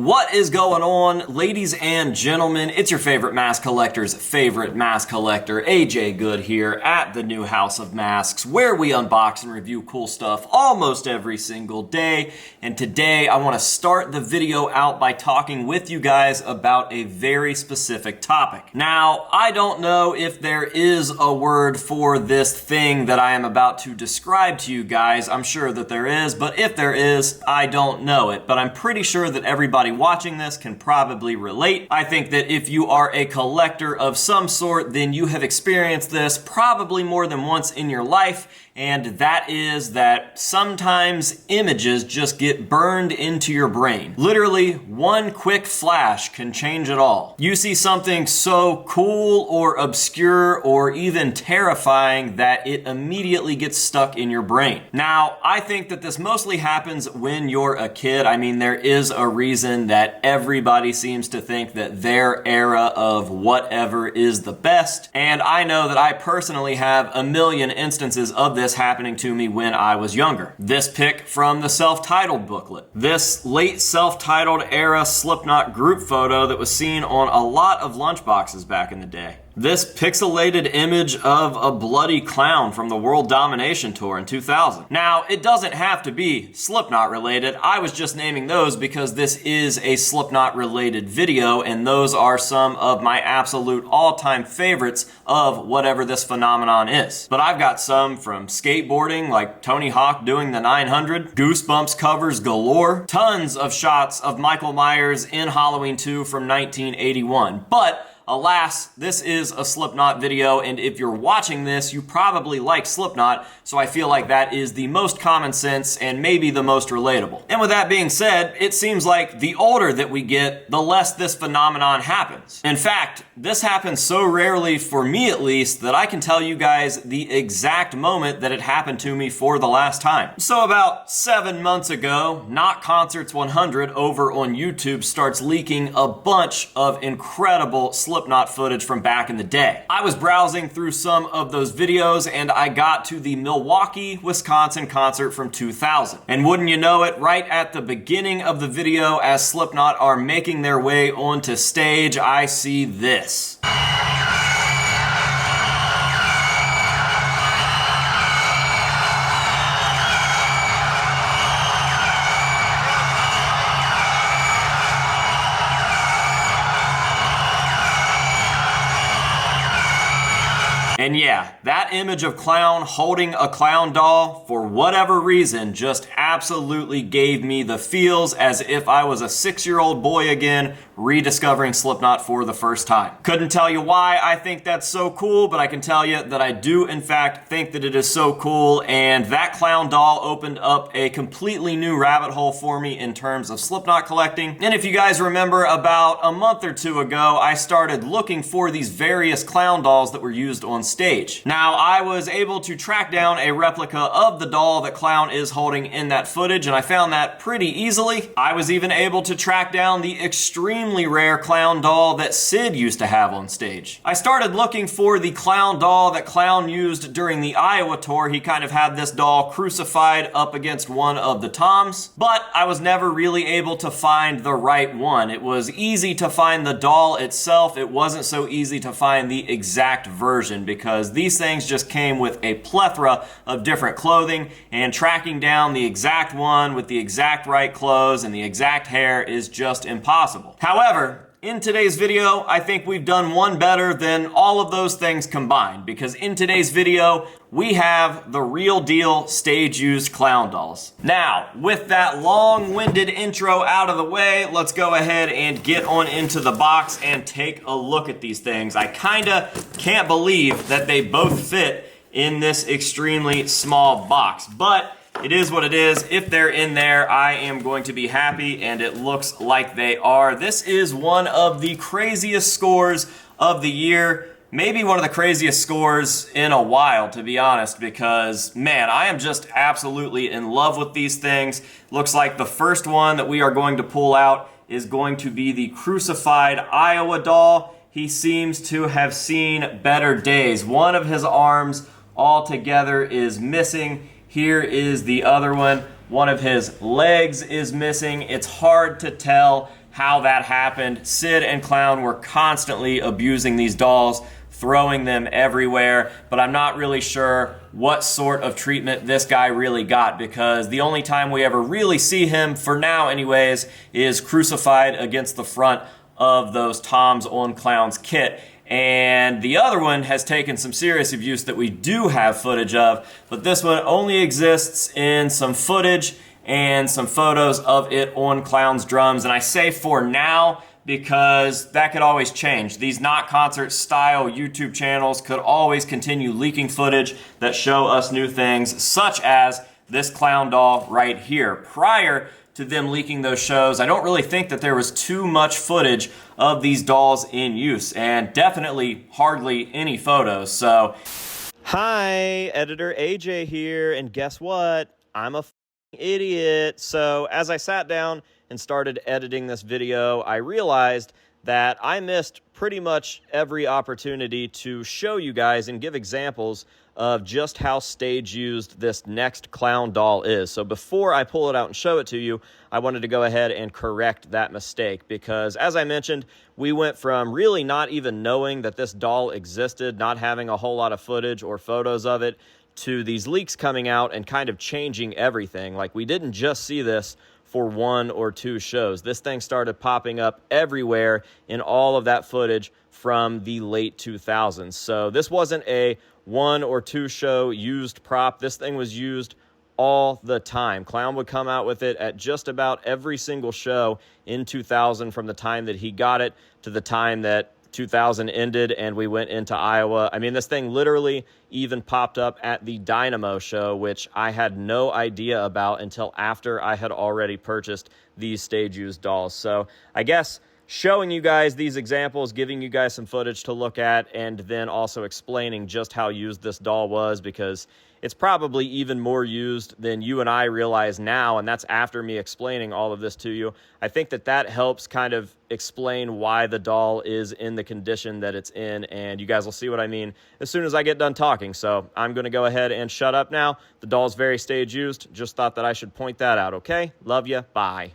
What is going on, ladies and gentlemen? It's your favorite mask collector's favorite mask collector, AJ Good here at the new House of Masks, where we unbox and review cool stuff almost every single day. And today I want to start the video out by talking with you guys about a very specific topic. Now, I don't know if there is a word for this thing that I am about to describe to you guys. I'm sure that there is, but if there is, I don't know it. But I'm pretty sure that everybody watching this can probably relate. I think that if you are a collector of some sort, then you have experienced this probably more than once in your life, and that is that sometimes images just get burned into your brain. Literally, one quick flash can change it all. You see something so cool or obscure or even terrifying that it immediately gets stuck in your brain. Now, I think that this mostly happens when you're a kid. I mean, there is a reason that everybody seems to think that their era of whatever is the best, and I know that I personally have a million instances of this happening to me when I was younger. This pic from the self-titled booklet. This late self-titled era Slipknot group photo that was seen on a lot of lunchboxes back in the day. This pixelated image of a bloody clown from the World Domination Tour in 2000. Now, it doesn't have to be Slipknot related. I was just naming those because this is a Slipknot related video, and those are some of my absolute all-time favorites of whatever this phenomenon is. But I've got some from skateboarding, like Tony Hawk doing the 900, Goosebumps covers galore, tons of shots of Michael Myers in Halloween 2 from 1981. But alas, this is a Slipknot video, and if you're watching this, you probably like Slipknot, so I feel like that is the most common sense and maybe the most relatable. And with that being said, it seems like the older that we get, the less this phenomenon happens. In fact, this happens so rarely, for me at least, that I can tell you guys the exact moment that it happened to me for the last time. So about 7 months ago, Not Concerts 100 over on YouTube starts leaking a bunch of incredible Slipknot footage from back in the day. I was browsing through some of those videos and I got to the Milwaukee, Wisconsin concert from 2000. And wouldn't you know it, right at the beginning of the video as Slipknot are making their way onto stage, I see this. And yeah, that image of clown holding a clown doll, for whatever reason, just absolutely gave me the feels as if I was a 6-year-old boy again, rediscovering Slipknot for the first time. Couldn't tell you why I think that's so cool, but I can tell you that I do in fact think that it is so cool, and that clown doll opened up a completely new rabbit hole for me in terms of Slipknot collecting. And if you guys remember, about a month or two ago, I started looking for these various clown dolls that were used on stage. Now, I was able to track down a replica of the doll that Clown is holding in that footage, and I found that pretty easily. I was even able to track down the extremely rare clown doll that Sid used to have on stage. I started looking for the clown doll that Clown used during the Iowa tour. He kind of had this doll crucified up against one of the toms, but I was never really able to find the right one. It was easy to find the doll itself. It wasn't so easy to find the exact version, because these things just came with a plethora of different clothing, and tracking down the exact one with the exact right clothes and the exact hair is just impossible. However, in today's video, I think we've done one better than all of those things combined, because in today's video, we have the real deal stage-used clown dolls. Now, with that long-winded intro out of the way, let's go ahead and get on into the box and take a look at these things. I kinda can't believe that they both fit in this extremely small box, but it is what it is. If they're in there, I am going to be happy, and it looks like they are. This is one of the craziest scores of the year. Maybe one of the craziest scores in a while, to be honest, because, man, I am just absolutely in love with these things. Looks like the first one that we are going to pull out is going to be the crucified Iowa doll. He seems to have seen better days. One of his arms altogether is missing. Here is the other one. One of his legs is missing. It's hard to tell how that happened. Sid and Clown were constantly abusing these dolls, throwing them everywhere, but I'm not really sure what sort of treatment this guy really got, because the only time we ever really see him, for now anyways, is crucified against the front of those Toms on Clown's kit. And the other one has taken some serious abuse that we do have footage of, but this one only exists in some footage and some photos of it on Clown's drums. And I say for now because that could always change. These not concert style YouTube channels could always continue leaking footage that show us new things, such as this Clown doll right here. Prior to them leaking those shows, I don't really think that there was too much footage of these dolls in use, and definitely hardly any photos. So, hi, editor AJ here, and guess what? I'm a idiot. So as I sat down and started editing this video, I realized that I missed pretty much every opportunity to show you guys and give examples of just how stage used this next Clown doll is. So before I pull it out and show it to you, I wanted to go ahead and correct that mistake, because as I mentioned, we went from really not even knowing that this doll existed, not having a whole lot of footage or photos of it, to these leaks coming out and kind of changing everything. Like, we didn't just see this for 1 or 2 shows. This thing started popping up everywhere in all of that footage from the late 2000s. So this wasn't a 1 or 2 show used prop. This thing was used all the time. Clown would come out with it at just about every single show in 2000, from the time that he got it to the time that 2000 ended and we went into Iowa. I mean, this thing literally even popped up at the Dynamo show, which I had no idea about until after I had already purchased these stage used dolls. So I guess showing you guys these examples, giving you guys some footage to look at, and then also explaining just how used this doll was, because it's probably even more used than you and I realize now, and that's after me explaining all of this to you. I think that that helps kind of explain why the doll is in the condition that it's in, and you guys will see what I mean as soon as I get done talking. So I'm going to go ahead and shut up now. The doll's very stage used. Just thought that I should point that out, okay? Love ya. Bye.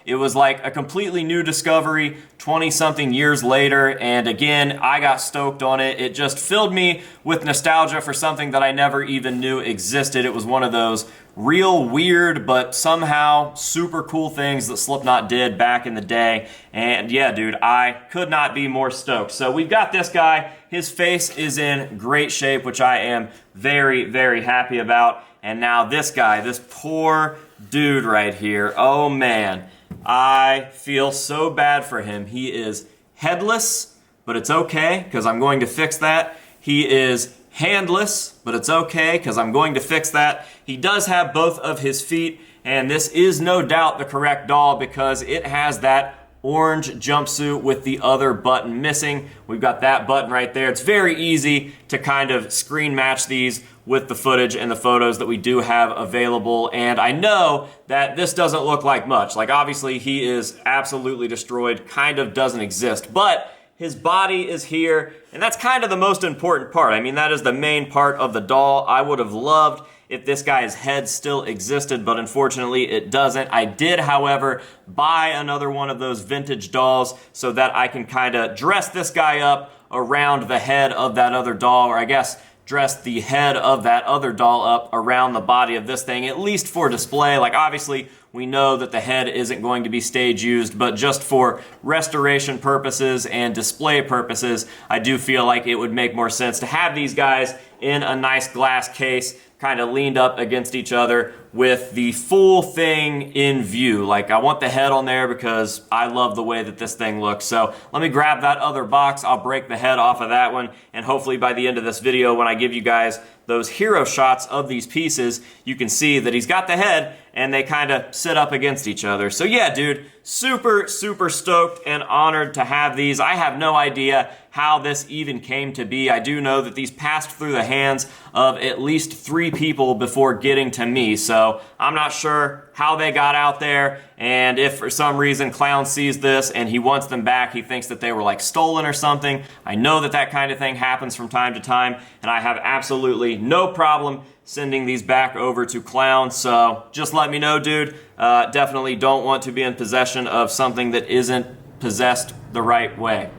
It was like a completely new discovery 20-something years later, and again, I got stoked on it. It just filled me with nostalgia for something that I never even knew existed. It was one of those real weird but somehow super cool things that Slipknot did back in the day, and yeah, dude, I could not be more stoked. So we've got this guy. His face is in great shape, which I am very, very happy about. And now this guy, this poor dude right here, oh man, I feel so bad for him. He is headless, but it's okay, because I'm going to fix that. He is handless, but it's okay, because I'm going to fix that. He does have both of his feet, and this is no doubt the correct doll, because it has that orange jumpsuit with the other button missing. We've got that button right there. It's very easy to kind of screen match these with the footage and the photos that we do have available. And I know that this doesn't look like much. Like, obviously he is absolutely destroyed, kind of doesn't exist, but his body is here, and that's kind of the most important part. I mean, that is the main part of the doll. I would have loved if this guy's head still existed, but unfortunately it doesn't. I did, however, buy another one of those vintage dolls so that I can kind of dress this guy up around the head of that other doll, or I guess dress the head of that other doll up around the body of this thing, at least for display. Like, obviously, we know that the head isn't going to be stage used, but just for restoration purposes and display purposes, I do feel like it would make more sense to have these guys in a nice glass case, kind of leaned up against each other with the full thing in view. Like, I want the head on there because I love the way that this thing looks. So let me grab that other box. I'll break the head off of that one, and hopefully by the end of this video, when I give you guys those hero shots of these pieces, you can see that he's got the head and they kind of sit up against each other. So yeah, dude, super, super stoked and honored to have these. I have no idea how this even came to be. I do know that these passed through the hands of at least 3 people before getting to me, so I'm not sure how they got out there, and if for some reason Clown sees this and he wants them back, he thinks that they were like stolen or something. I know that that kind of thing happens from time to time, and I have absolutely no problem sending these back over to Clown, so just let me know, dude. definitely don't want to be in possession of something that isn't possessed the right way.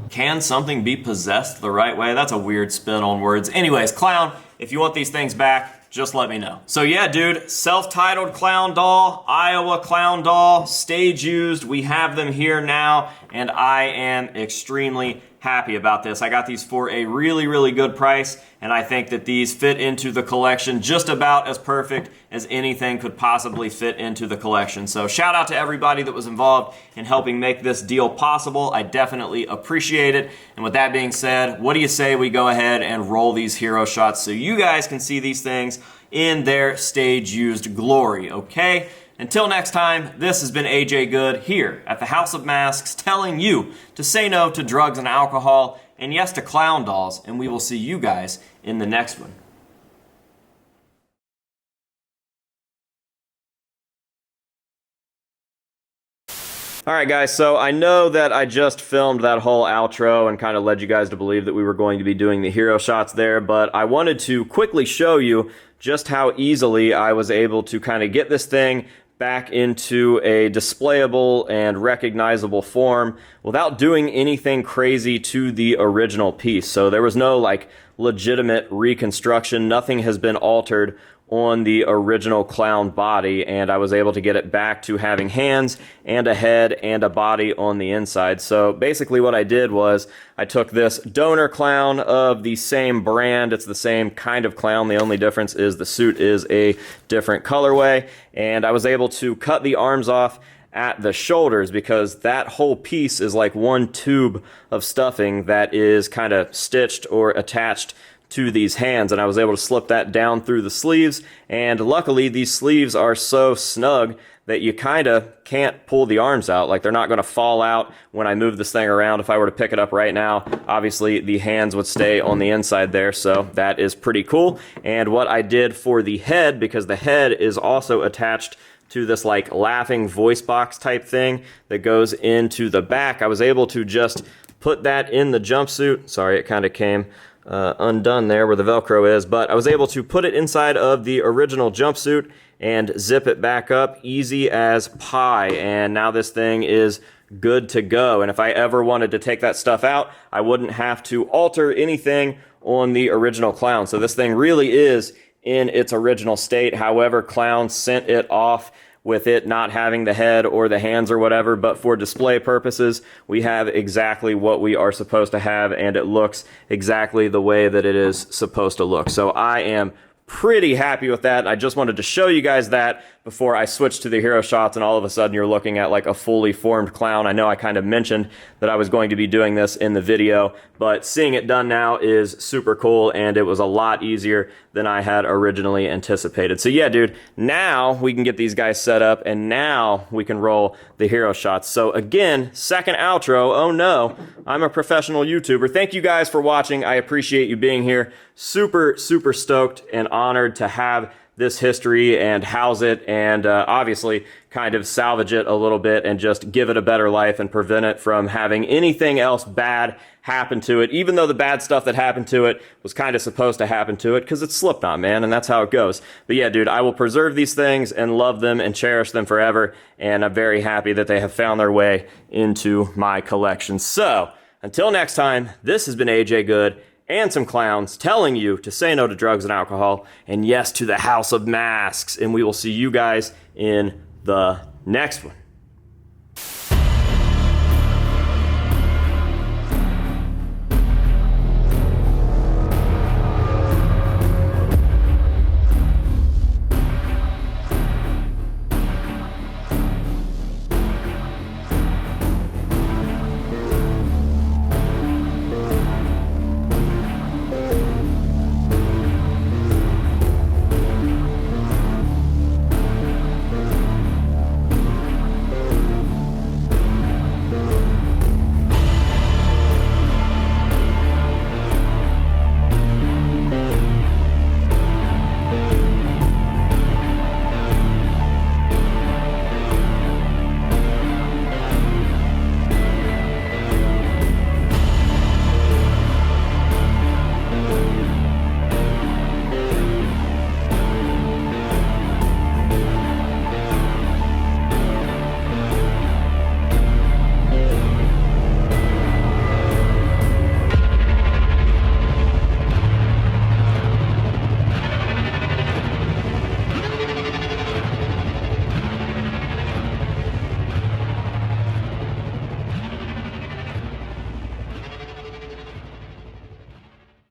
Can something be possessed the right way? That's a weird spin on words. Anyways, clown, if you want these things back, just let me know. So yeah, dude, self-titled clown doll, Iowa clown doll, stage used. We have them here now, and I am extremely happy about this. I got these for a really, really good price, and I think that these fit into the collection just about as perfect as anything could possibly fit into the collection. So shout out to everybody that was involved in helping make this deal possible. I definitely appreciate it. And with that being said, what do you say we go ahead and roll these hero shots so you guys can see these things in their stage used glory, okay? Until next time, this has been AJ Good here at the House of Masks telling you to say no to drugs and alcohol, and yes to clown dolls, and we will see you guys in the next one. Alright guys, so I know that I just filmed that whole outro and kind of led you guys to believe that we were going to be doing the hero shots there, but I wanted to quickly show you just how easily I was able to kind of get this thing back into a displayable and recognizable form without doing anything crazy to the original piece. So there was no like legitimate reconstruction, nothing has been altered on the original clown body, and I was able to get it back to having hands and a head and a body on the inside. So basically what I did was I took this donor clown of the same brand, it's the same kind of clown, the only difference is the suit is a different colorway, and I was able to cut the arms off at the shoulders because that whole piece is like one tube of stuffing that is kind of stitched or attached to these hands, and I was able to slip that down through the sleeves, and luckily these sleeves are so snug that you kind of can't pull the arms out. Like, they're not going to fall out when I move this thing around. If I were to pick it up right now, obviously the hands would stay on the inside there, so that is pretty cool. And what I did for the head, because the head is also attached to this like laughing voice box type thing that goes into the back, I was able to just put that in the jumpsuit. Sorry, it kind of came undone there where the Velcro is, but I was able to put it inside of the original jumpsuit and zip it back up easy as pie, and now this thing is good to go. And if I ever wanted to take that stuff out, I wouldn't have to alter anything on the original clown. So this thing really is in its original state. However, clown sent it off with it not having the head or the hands or whatever, but for display purposes, we have exactly what we are supposed to have, and it looks exactly the way that it is supposed to look. So I am pretty happy with that. I just wanted to show you guys that before I switched to the hero shots, and all of a sudden you're looking at like a fully formed clown. I know I kind of mentioned that I was going to be doing this in the video, but seeing it done now is super cool, and it was a lot easier than I had originally anticipated. So yeah, dude, now we can get these guys set up, and now we can roll the hero shots. So again, second outro. Oh no, I'm a professional YouTuber. Thank you guys for watching. I appreciate you being here. Super, super stoked and honored to have this history and house it, and obviously kind of salvage it a little bit and just give it a better life and prevent it from having anything else bad happen to it, even though the bad stuff that happened to it was kind of supposed to happen to it because it's Slipknot, man, and that's how it goes. But yeah, dude, I will preserve these things and love them and cherish them forever, and I'm very happy that they have found their way into my collection. So, until next time, this has been AJ Good and some clowns telling you to say no to drugs and alcohol, and yes to the House of Masks. And we will see you guys in the next one.